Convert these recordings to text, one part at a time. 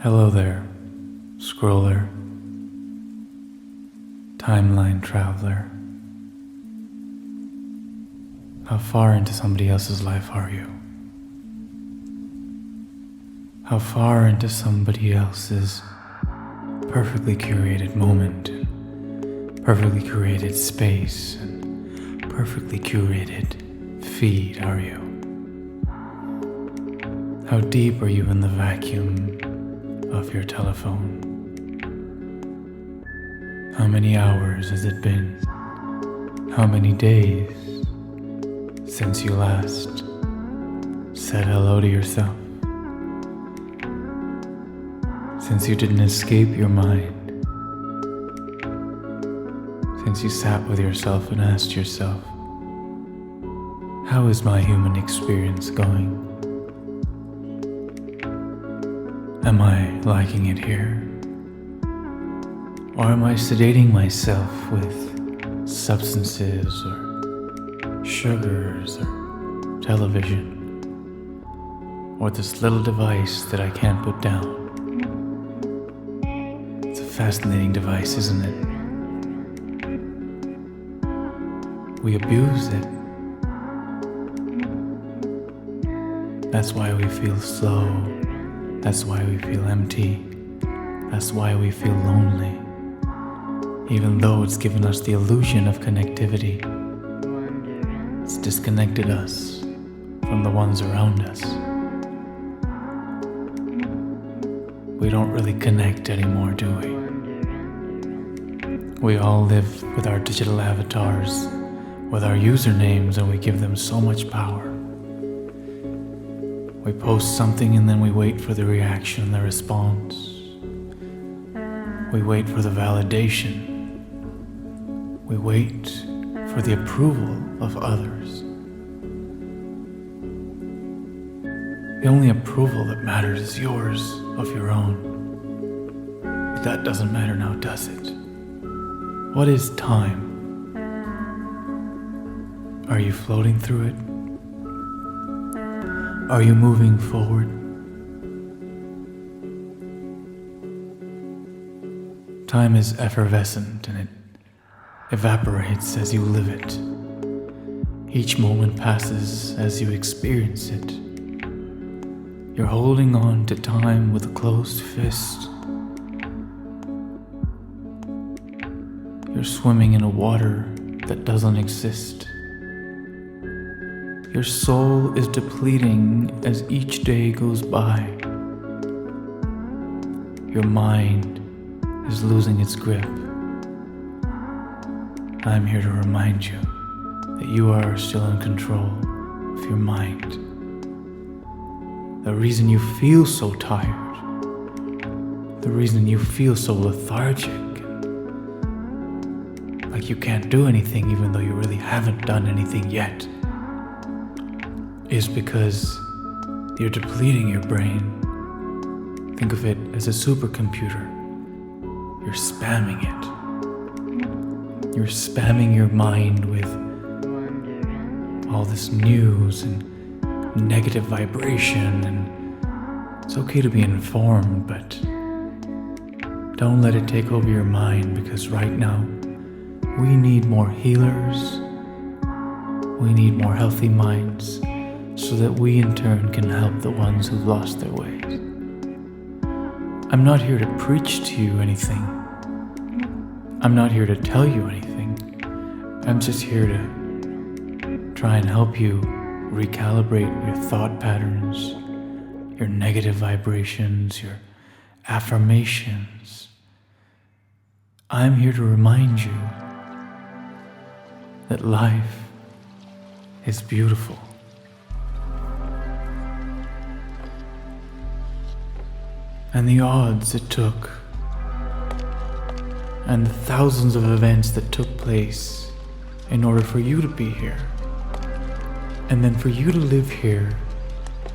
Hello there, scroller, timeline traveler. How far into somebody else's life are you? How far into somebody else's perfectly curated moment, perfectly curated space, and perfectly curated feed are you? How deep are you in the vacuum of your telephone? How many hours has it been? How many days since you last said hello to yourself? Since you didn't escape your mind? Since you sat with yourself and asked yourself, how is my human experience going? Am I liking it here? Or am I sedating myself with substances or sugars or television? Or this little device that I can't put down? It's a fascinating device, isn't it? We abuse it. That's why we feel slow. That's why we feel empty. That's why we feel lonely. Even though it's given us the illusion of connectivity, it's disconnected us from the ones around us. We don't really connect anymore, do we? We all live with our digital avatars, with our usernames, and we give them so much power. We post something and then we wait for the reaction, the response. We wait for the validation. We wait for the approval of others. The only approval that matters is yours, of your own. But that doesn't matter now, does it? What is time? Are you floating through it? Are you moving forward? Time is effervescent and it evaporates as you live it. Each moment passes as you experience it. You're holding on to time with a closed fist. You're swimming in a water that doesn't exist. Your soul is depleting as each day goes by. Your mind is losing its grip. I'm here to remind you that you are still in control of your mind. The reason you feel so tired, the reason you feel so lethargic, like you can't do anything even though you really haven't done anything yet, is because you're depleting your brain. Think of it as a supercomputer. You're spamming it. You're spamming your mind with all this news and negative vibration, and it's okay to be informed, but don't let it take over your mind, because right now we need more healers. We need more healthy minds, so that we in turn can help the ones who've lost their ways. I'm not here to preach to you anything. I'm not here to tell you anything. I'm just here to try and help you recalibrate your thought patterns, your negative vibrations, your affirmations. I'm here to remind you that life is beautiful. And the odds it took, and the thousands of events that took place in order for you to be here, and then for you to live here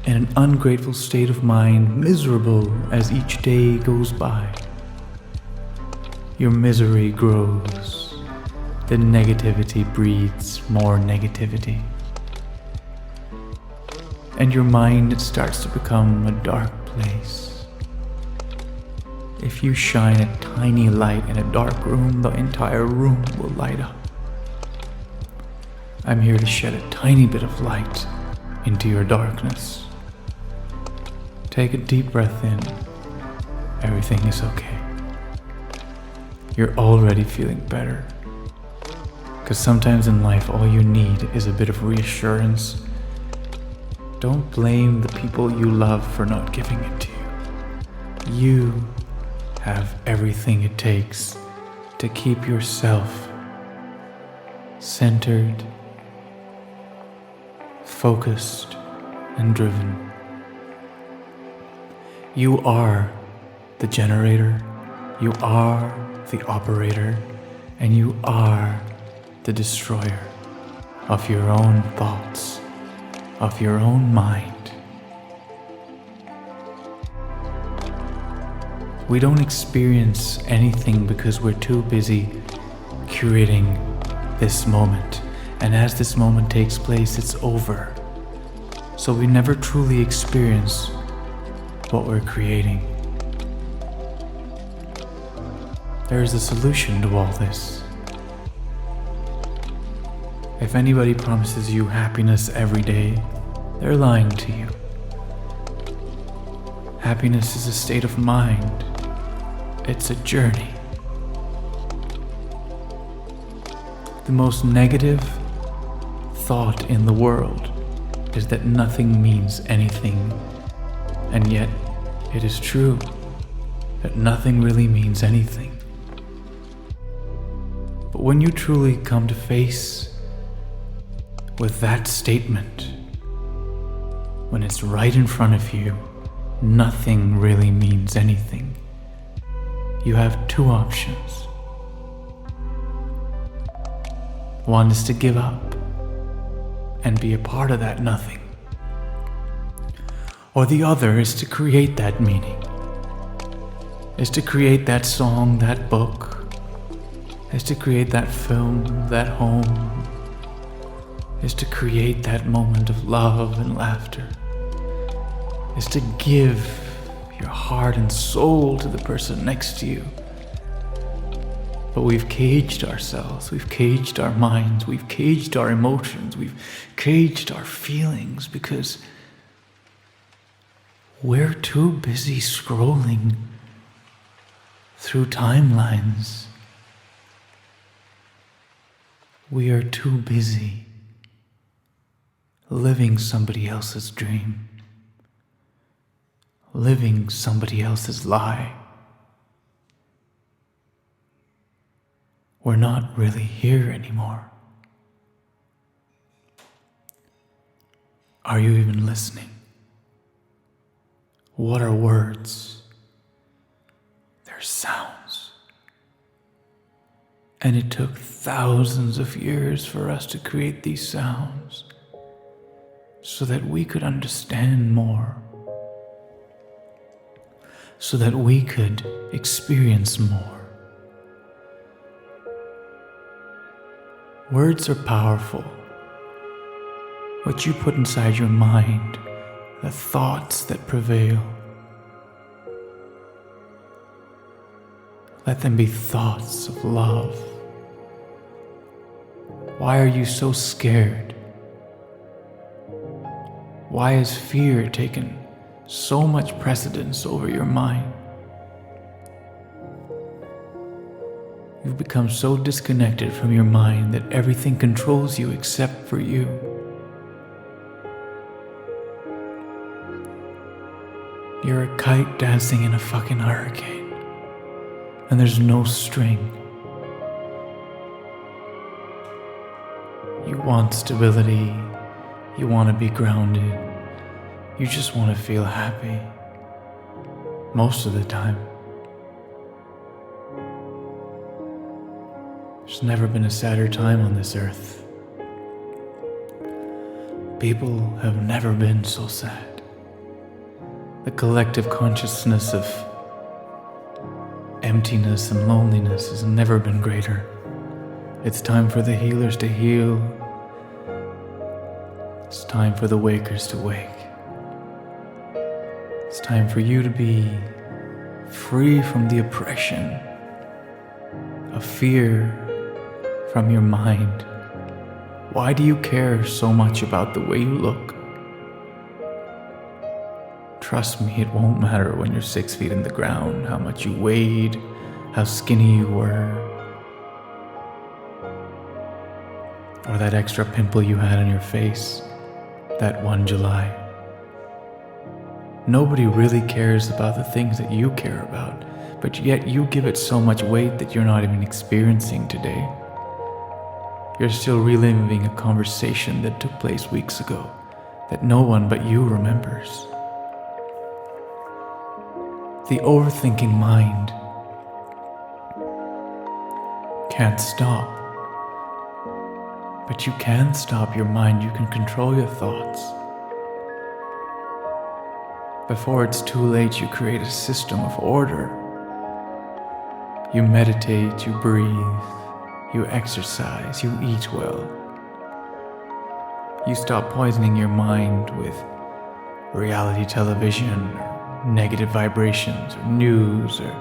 in an ungrateful state of mind, miserable as each day goes by. Your misery grows, the negativity breeds more negativity, and your mind starts to become a dark place. If you shine a tiny light in a dark room, the entire room will light up. I'm here to shed a tiny bit of light into your darkness. Take a deep breath in. Everything is okay. You're already feeling better. Because sometimes in life, all you need is a bit of reassurance. Don't blame the people you love for not giving it to you. You have everything it takes to keep yourself centered, focused, and driven. You are the generator, you are the operator, and you are the destroyer of your own thoughts, of your own mind. We don't experience anything because we're too busy curating this moment, and as this moment takes place, it's over. So we never truly experience what we're creating. There is a solution to all this. If anybody promises you happiness every day, they're lying to you. Happiness is a state of mind. It's a journey. The most negative thought in the world is that nothing means anything, and yet it is true that nothing really means anything. But when you truly come to face with that statement, when it's right in front of you, nothing really means anything. You have two options. One is to give up and be a part of that nothing. Or the other is to create that meaning, is to create that song, that book, is to create that film, that home, is to create that moment of love and laughter, is to give your heart and soul to the person next to you. But we've caged ourselves, we've caged our minds, we've caged our emotions, we've caged our feelings because we're too busy scrolling through timelines. We are too busy living somebody else's dream, living somebody else's lie. We're not really here anymore. Are you even listening? What are words? They're sounds. And it took thousands of years for us to create these sounds so that we could understand more, so that we could experience more. Words are powerful. What you put inside your mind, the thoughts that prevail, let them be thoughts of love. Why are you so scared? Why has fear taken so much precedence over your mind? You've become so disconnected from your mind that everything controls you except for you. You're a kite dancing in a fucking hurricane, and there's no string. You want stability, you want to be grounded, you just want to feel happy. Most of the time. There's never been a sadder time on this earth. People have never been so sad. The collective consciousness of emptiness and loneliness has never been greater. It's time for the healers to heal. It's time for the wakers to wake. It's time for you to be free from the oppression of fear from your mind. Why do you care so much about the way you look? Trust me, it won't matter when you're 6 feet in the ground, how much you weighed, how skinny you were, or that extra pimple you had on your face that one July. Nobody really cares about the things that you care about, but yet you give it so much weight that you're not even experiencing today. You're still reliving a conversation that took place weeks ago that no one but you remembers. The overthinking mind can't stop, but you can stop your mind. You can control your thoughts. Before it's too late, you create a system of order. You meditate, you breathe, you exercise, you eat well. You stop poisoning your mind with reality television, or negative vibrations, or news, or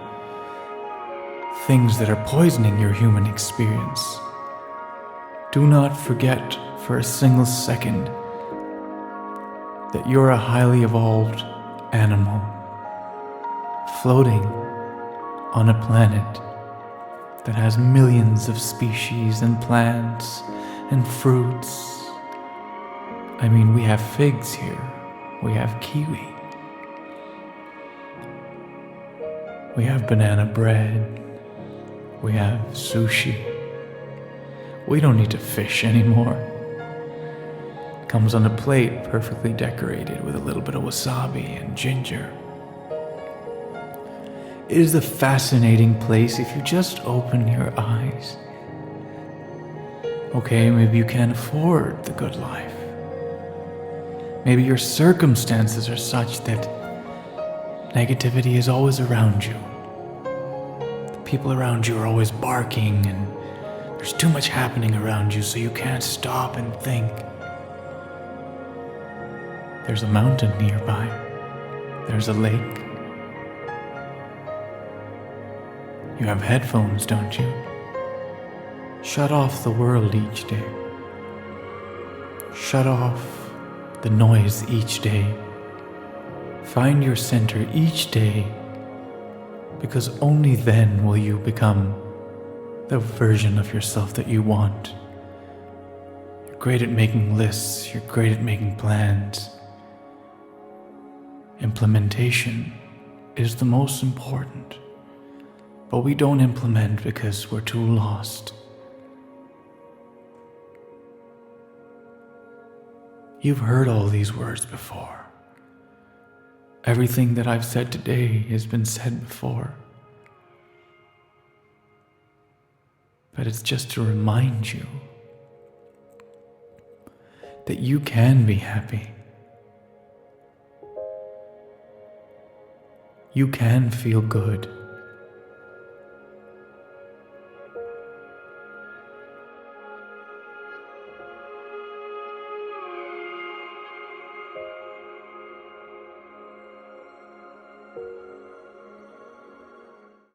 things that are poisoning your human experience. Do not forget for a single second that you're a highly evolved animal floating on a planet that has millions of species and plants and fruits. I mean, we have figs here, we have kiwi, we have banana bread, we have sushi. We don't need to fish anymore. It comes on a plate perfectly decorated with a little bit of wasabi and ginger. It is a fascinating place if you just open your eyes. Okay, maybe you can't afford the good life. Maybe your circumstances are such that negativity is always around you. The people around you are always barking, and there's too much happening around you, so you can't stop and think. There's a mountain nearby. There's a lake. You have headphones, don't you? Shut off the world each day. Shut off the noise each day. Find your center each day, because only then will you become the version of yourself that you want. You're great at making lists, you're great at making plans. Implementation is the most important, but we don't implement because we're too lost. You've heard all these words before. Everything that I've said today has been said before. But it's just to remind you that you can be happy. You can feel good.